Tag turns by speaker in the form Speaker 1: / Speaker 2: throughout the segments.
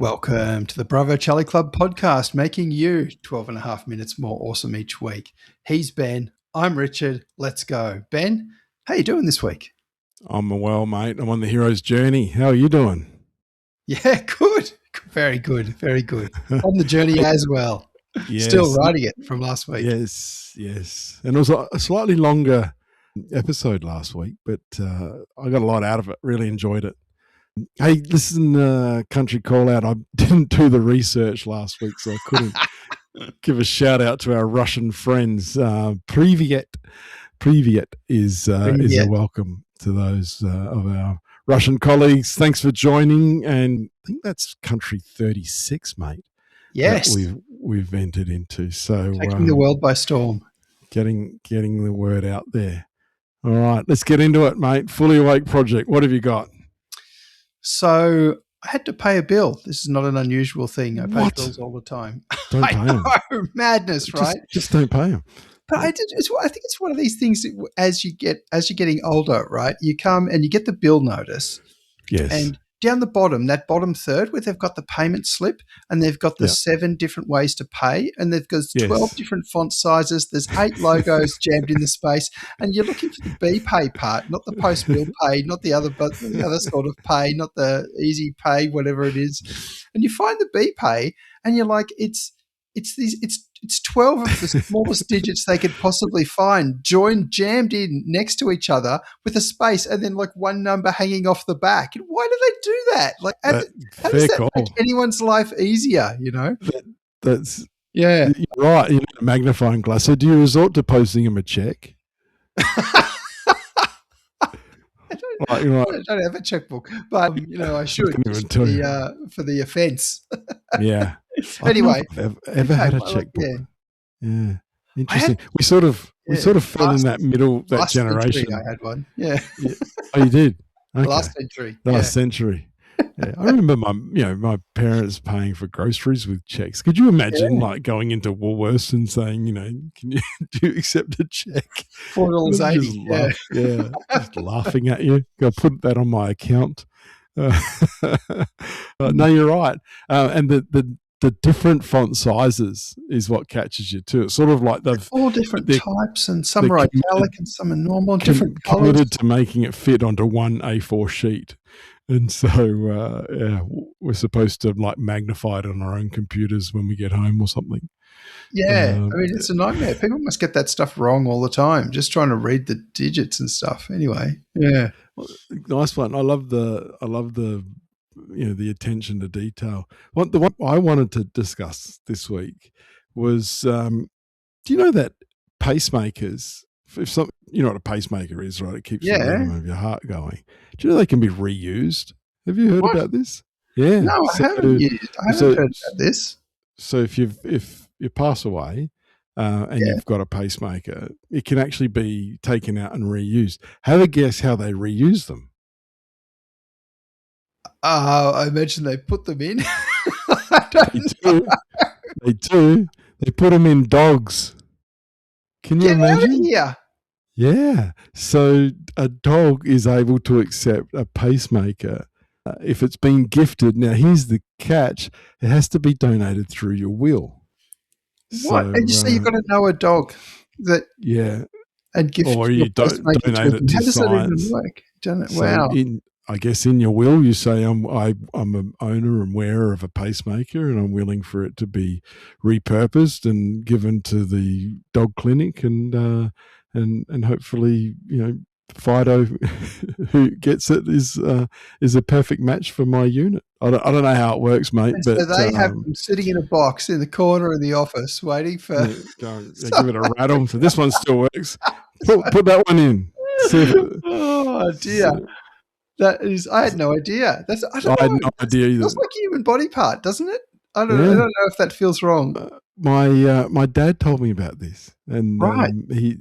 Speaker 1: Welcome to the Bravo Charlie Club podcast, making you 12 and a half minutes more awesome each week. He's Ben. I'm Richard. Let's go. Ben, how you doing this week?
Speaker 2: I'm well, mate. I'm on the hero's journey. How are you doing?
Speaker 1: Yeah, good. Very good. Very good. On the journey as well.
Speaker 2: Yes.
Speaker 1: Still writing it from last week.
Speaker 2: Yes. And it was a slightly longer episode last week, but I got a lot out of it. Really enjoyed it. Hey, listen, country call out. I didn't do the research last week, so I couldn't give a shout out to our Russian friends. Privyet is a welcome to those of our Russian colleagues. Thanks for joining, and I think that's country 36, mate.
Speaker 1: Yes,
Speaker 2: we've entered into. So
Speaker 1: taking the world by storm,
Speaker 2: getting the word out there. All right, let's get into it, mate. Fully Awake Project. What have you got?
Speaker 1: So I had to pay a bill. This is not an unusual thing. I pay bills all the time.
Speaker 2: Don't pay them.
Speaker 1: Madness, right?
Speaker 2: Just don't pay them.
Speaker 1: But I think it's one of these things that as you're getting older, right? You come and you get the bill notice.
Speaker 2: Yes.
Speaker 1: And down the bottom, that bottom third where they've got the payment slip and they've got the 7 different ways to pay and they've got 12 different font sizes. There's 8 logos jammed in the space and you're looking for the BPay part, not the post-bill pay, not the other sort of pay, not the easy pay, whatever it is. And you find the BPay and you're like, it's 12 of the smallest digits they could possibly find, jammed in next to each other with a space and then like one number hanging off the back. And why do they do that? Like, how does that make anyone's life easier, you know?
Speaker 2: You're right. You need a magnifying glass. So do you resort to posting them a check?
Speaker 1: I don't have a checkbook, but I should for the offence.
Speaker 2: Yeah.
Speaker 1: Anyway,
Speaker 2: I've ever had a checkbook. Yeah. Interesting. We sort of fell in that generation.
Speaker 1: I had one. Yeah.
Speaker 2: Oh, you did? Okay.
Speaker 1: Last century.
Speaker 2: Last century. Yeah. I remember my parents paying for groceries with checks. Could you imagine like going into Woolworths and saying, do you accept a check?
Speaker 1: $4.80.
Speaker 2: Just laughing at you. Go put that on my account. No, you're right. And the different font sizes is what catches you too. It's sort of like they've
Speaker 1: all different types, and some are italic and some are normal. Different colors.
Speaker 2: Committed to making it fit onto one A4 sheet, and so we're supposed to like magnify it on our own computers when we get home or something.
Speaker 1: Yeah, I mean it's a nightmare. People must get that stuff wrong all the time, just trying to read the digits and stuff. Anyway, yeah,
Speaker 2: nice one. I love the the attention to detail. The one I wanted to discuss this week was, do you know that pacemakers, you know what a pacemaker is, right? It keeps the rhythm of your heart going. Do you know they can be reused? Have you heard about this? Yeah.
Speaker 1: No, I haven't heard about this.
Speaker 2: So if you pass away and you've got a pacemaker, it can actually be taken out and reused. Have a guess how they reuse them.
Speaker 1: I imagine they put them in.
Speaker 2: They do. They put them in dogs. Can you imagine?
Speaker 1: Out of here.
Speaker 2: Yeah. So a dog is able to accept a pacemaker if it's been gifted. Now, here's the catch. It has to be donated through your will.
Speaker 1: What? And you say you've got to know a dog that...
Speaker 2: Yeah.
Speaker 1: And gift
Speaker 2: or you donate it to
Speaker 1: How does
Speaker 2: science.
Speaker 1: That even work? Wow.
Speaker 2: I guess in your will you say I'm an owner and wearer of a pacemaker and I'm willing for it to be repurposed and given to the dog clinic and hopefully Fido who gets it is a perfect match for my unit. I don't know how it works, mate.
Speaker 1: And
Speaker 2: but
Speaker 1: so they have them sitting in a box in the corner in the office waiting for.
Speaker 2: Give it a rattle. So this one still works. Put that one in.
Speaker 1: Oh dear. I had no idea. I
Speaker 2: had no idea either.
Speaker 1: It's like a human body part, doesn't it? I don't know if that feels wrong.
Speaker 2: My dad told me about this, and he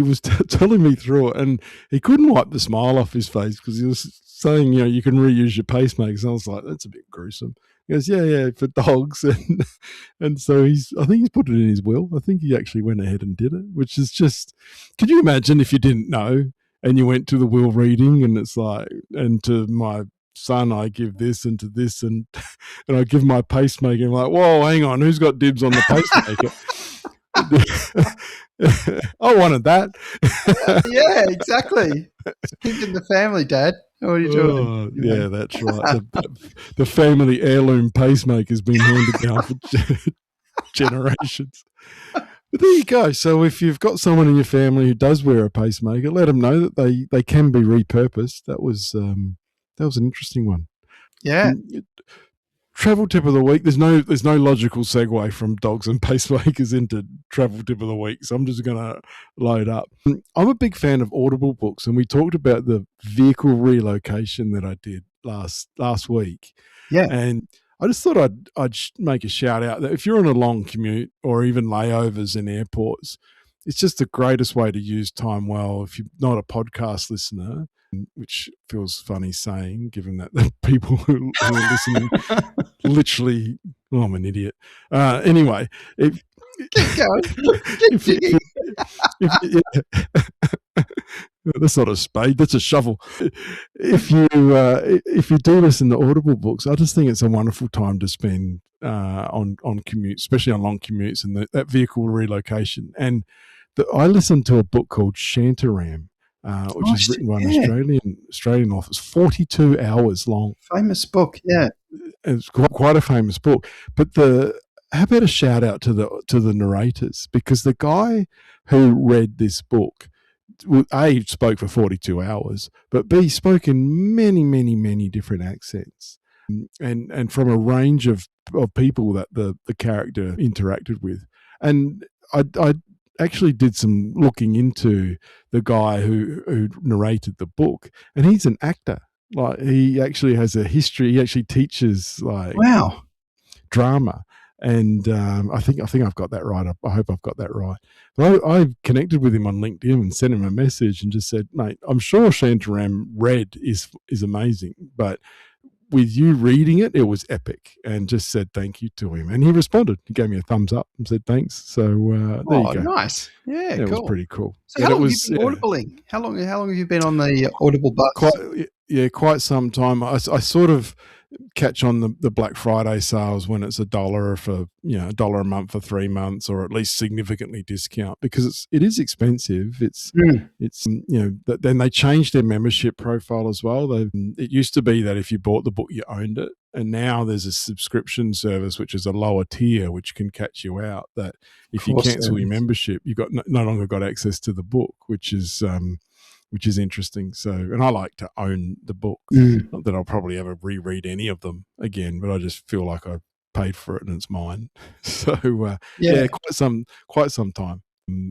Speaker 2: was telling me through it, and he couldn't wipe the smile off his face because he was saying, you can reuse your pacemakers. And I was like, that's a bit gruesome. He goes, yeah, for dogs, and so I think he's put it in his will. I think he actually went ahead and did it, which is just. Could you imagine if you didn't know and you went to the will reading and it's like, and to my son, I give this and to this, and I give my pacemaker. I'm like, whoa, hang on, who's got dibs on the pacemaker? I wanted that.
Speaker 1: Yeah, exactly. It's pink in the family, Dad. What are you doing?
Speaker 2: Yeah, that's right. The family heirloom pacemaker's been handed down for generations. But there you go. So if you've got someone in your family who does wear a pacemaker, let them know that they can be repurposed. That was an interesting one.
Speaker 1: Yeah.
Speaker 2: Travel tip of the week. There's no logical segue from dogs and pacemakers into travel tip of the week, so I'm just going to load up. I'm a big fan of Audible books, and we talked about the vehicle relocation that I did last week.
Speaker 1: Yeah.
Speaker 2: And I just thought I'd make a shout out that if you're on a long commute or even layovers in airports, it's just the greatest way to use time well. If you're not a podcast listener, which feels funny saying, given that the people who are listening literally, I'm an idiot. Anyway,
Speaker 1: keep going.
Speaker 2: That's not a spade, that's a shovel. If you do listen to Audible books, I just think it's a wonderful time to spend on commutes, especially on long commutes and that vehicle relocation. And I listened to a book called Shantaram, which is written by an Australian author. It's 42 hours long.
Speaker 1: Famous book, yeah.
Speaker 2: It's quite a famous book. But how about a shout out to the narrators? Because the guy who read this book, A, spoke for 42 hours, but B, spoke in many, many, many different accents, and from a range of people that the character interacted with. And I actually did some looking into the guy who narrated the book, and he's an actor. Like, he actually has a history. He actually teaches drama, and I think I've got that right. I hope I've got that right. But I connected with him on LinkedIn and sent him a message and just said, mate, I'm sure Shantaram read is amazing, but with you reading it, it was epic, and just said thank you to him. And he responded. He gave me a thumbs up and said thanks. So there you go.
Speaker 1: Nice. Yeah, cool.
Speaker 2: It was pretty cool.
Speaker 1: So how long have you been audibling? How long have you been on the Audible bus?
Speaker 2: Quite some time. I sort of catch on the Black Friday sales when it's $1 for $1 a month for 3 months, or at least significantly discount, because it is expensive. It's then they changed their membership profile as well. It used to be that if you bought the book you owned it, and now there's a subscription service which is a lower tier which can catch you out. That if you cancel your membership, you got no longer got access to the book, which is interesting. So, and I like to own the book. Not that I'll probably ever reread any of them again, but I just feel like I paid for it and it's mine. So, quite some time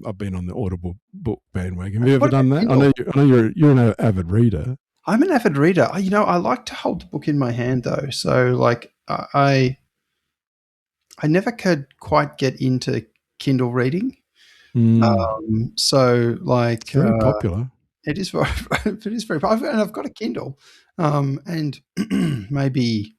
Speaker 2: I've been on the Audible book bandwagon. Have you ever done that? I know you're an avid reader. I'm
Speaker 1: an avid reader. I like to hold the book in my hand though. So, like, I never could quite get into Kindle reading. So, like,
Speaker 2: it's very popular.
Speaker 1: It is very popular, and I've got a Kindle, and maybe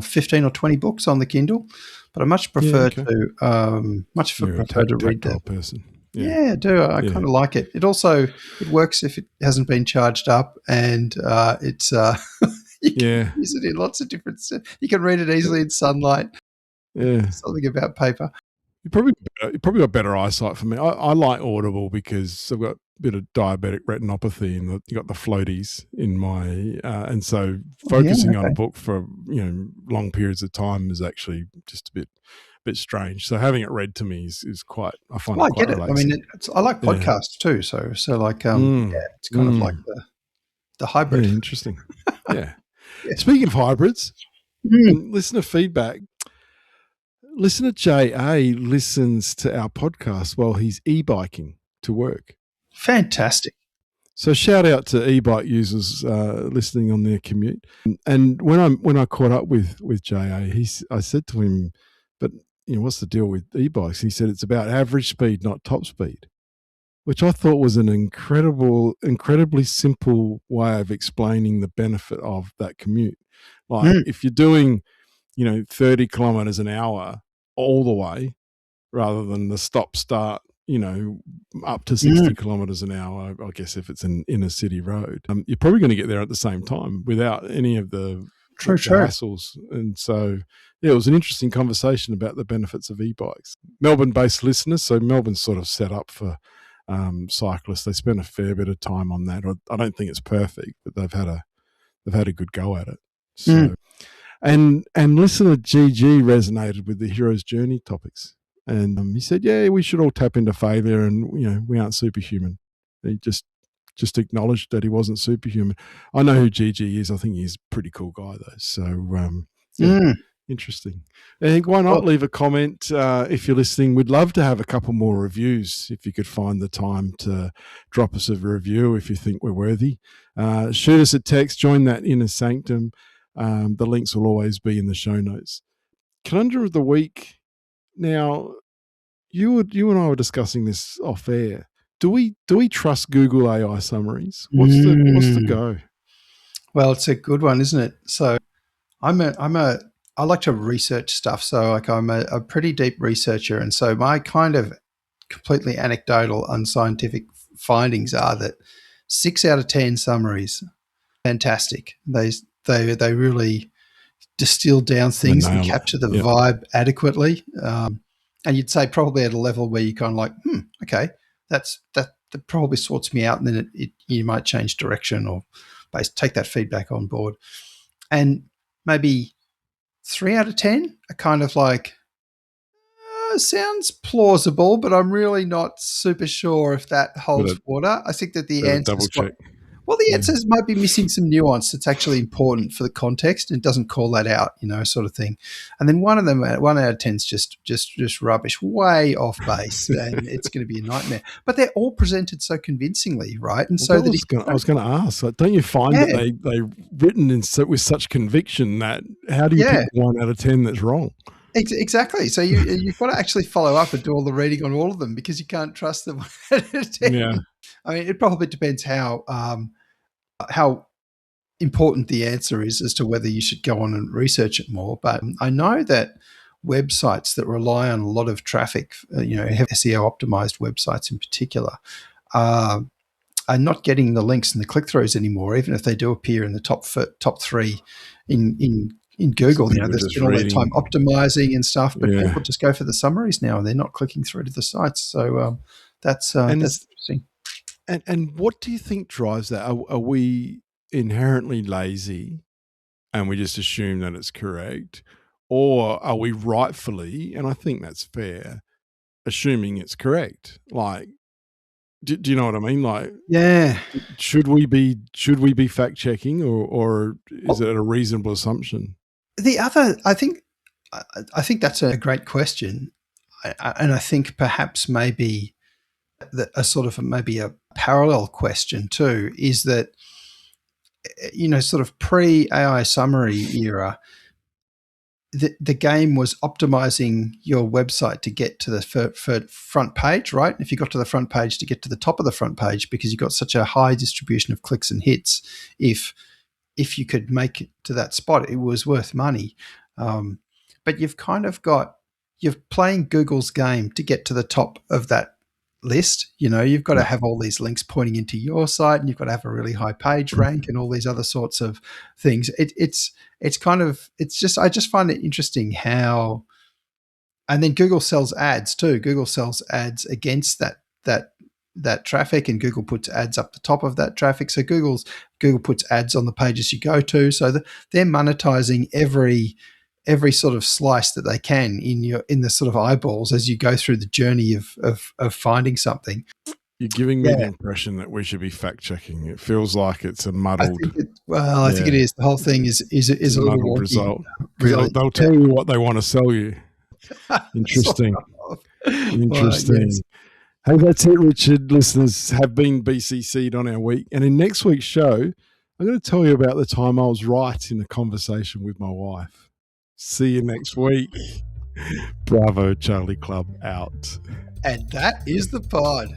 Speaker 1: 15 or 20 books on the Kindle, but I much prefer to read the
Speaker 2: person.
Speaker 1: Yeah, I do. I kind of like it. It works if it hasn't been charged up, and it's you can use it in lots of different stuff. You can read it easily in sunlight.
Speaker 2: Yeah,
Speaker 1: something about paper.
Speaker 2: You probably got better eyesight for me. I like Audible because I've got a bit of diabetic retinopathy, and you got the floaties in my, and so focusing on a book for long periods of time is actually just a bit strange. So having it read to me is quite. I find it quite relaxing.
Speaker 1: I mean, I like podcasts too. So like it's kind of like the hybrid.
Speaker 2: Yeah, interesting. Yeah. Speaking of hybrids, listener feedback. Listener J.A. listens to our podcast while he's e-biking to work.
Speaker 1: Fantastic.
Speaker 2: So shout out to e-bike users listening on their commute. And when I caught up with J.A., I said to him, but what's the deal with e-bikes? He said it's about average speed, not top speed, which I thought was an incredibly simple way of explaining the benefit of that commute. Like if you're doing 30 kilometers an hour all the way, rather than the stop start up to 60 kilometres an hour, I guess if it's an inner city road, you're probably going to get there at the same time without any of the hassles. And so, it was an interesting conversation about the benefits of e-bikes. Melbourne-based listeners, so Melbourne's sort of set up for cyclists. They spend a fair bit of time on that. I don't think it's perfect, but they've had a good go at it. So, and listener GG resonated with the hero's journey topics. And he said, yeah, we should all tap into failure, and we aren't superhuman. He just acknowledged that he wasn't superhuman. I know who GG is. I think he's a pretty cool guy, though. So, interesting. And why not leave a comment if you're listening? We'd love to have a couple more reviews if you could find the time to drop us a review if you think we're worthy. Shoot us a text, join that inner sanctum. The links will always be in the show notes. Conundrum of the week. Now, you and I were discussing this off air. Do we trust Google AI summaries? What's the go?
Speaker 1: Well, it's a good one, isn't it? So, I like to research stuff. So, like, I'm a pretty deep researcher, and so my kind of completely anecdotal, unscientific findings are that 6 out of 10 summaries, fantastic. They really distill down things and capture the vibe adequately. And you'd say probably at a level where you kind of like, okay, that probably sorts me out, and then you might change direction or take that feedback on board. And maybe 3 out of 10 are kind of like, sounds plausible, but I'm really not super sure if that holds water. I think that the answer
Speaker 2: double check.
Speaker 1: Well, the answers might be missing some nuance that's actually important for the context and doesn't call that out, sort of thing. And then 1 out of 10 is just rubbish, way off base, and it's going to be a nightmare. But they're all presented so convincingly, right? And so
Speaker 2: I was going to ask, don't you find that they're written with such conviction that how do you pick 1 out of 10 that's wrong?
Speaker 1: Exactly. So you've got to actually follow up and do all the reading on all of them because you can't trust them. Yeah. I mean, it probably depends how important the answer is as to whether you should go on and research it more. But I know that websites that rely on a lot of traffic, have SEO optimized websites in particular, are not getting the links and the click-throughs anymore, even if they do appear in the top 3 in Google. There's been all that time optimizing and stuff, but people just go for the summaries now, and they're not clicking through to the sites. So that's interesting.
Speaker 2: And what do you think drives that? Are we inherently lazy and we just assume that it's correct? Or are we rightfully, and I think that's fair, assuming it's correct? Like, do you know what I mean? Like, should we be fact checking, or is it a reasonable assumption?
Speaker 1: I think that's a great question, and I think perhaps maybe a sort of maybe a parallel question too is that sort of pre-AI summary era, the game was optimizing your website to get to the front page, right? If you got to the front page, to get to the top of the front page, because you got such a high distribution of clicks and hits. If you could make it to that spot, it was worth money. But you're playing Google's game to get to the top of that list. You've got to have all these links pointing into your site, and you've got to have a really high page rank and all these other sorts of things. I just find it interesting how, and then Google sells ads too. Google sells ads against that traffic, and Google puts ads up the top of that traffic. So Google puts ads on the pages you go to. So they're monetizing every sort of slice that they can in the sort of eyeballs as you go through the journey of finding something.
Speaker 2: You're giving me the impression that we should be fact checking. It feels like it's a muddled.
Speaker 1: I think it is. The whole thing is a
Speaker 2: muddled result. Really. They'll tell you what they want to sell you. Interesting. Interesting. Yes. Hey, that's it, Richard. Listeners have been BCC'd on our week. And in next week's show, I'm going to tell you about the time I was right in a conversation with my wife. See you next week. Bravo, Charlie Club out.
Speaker 1: And that is the pod.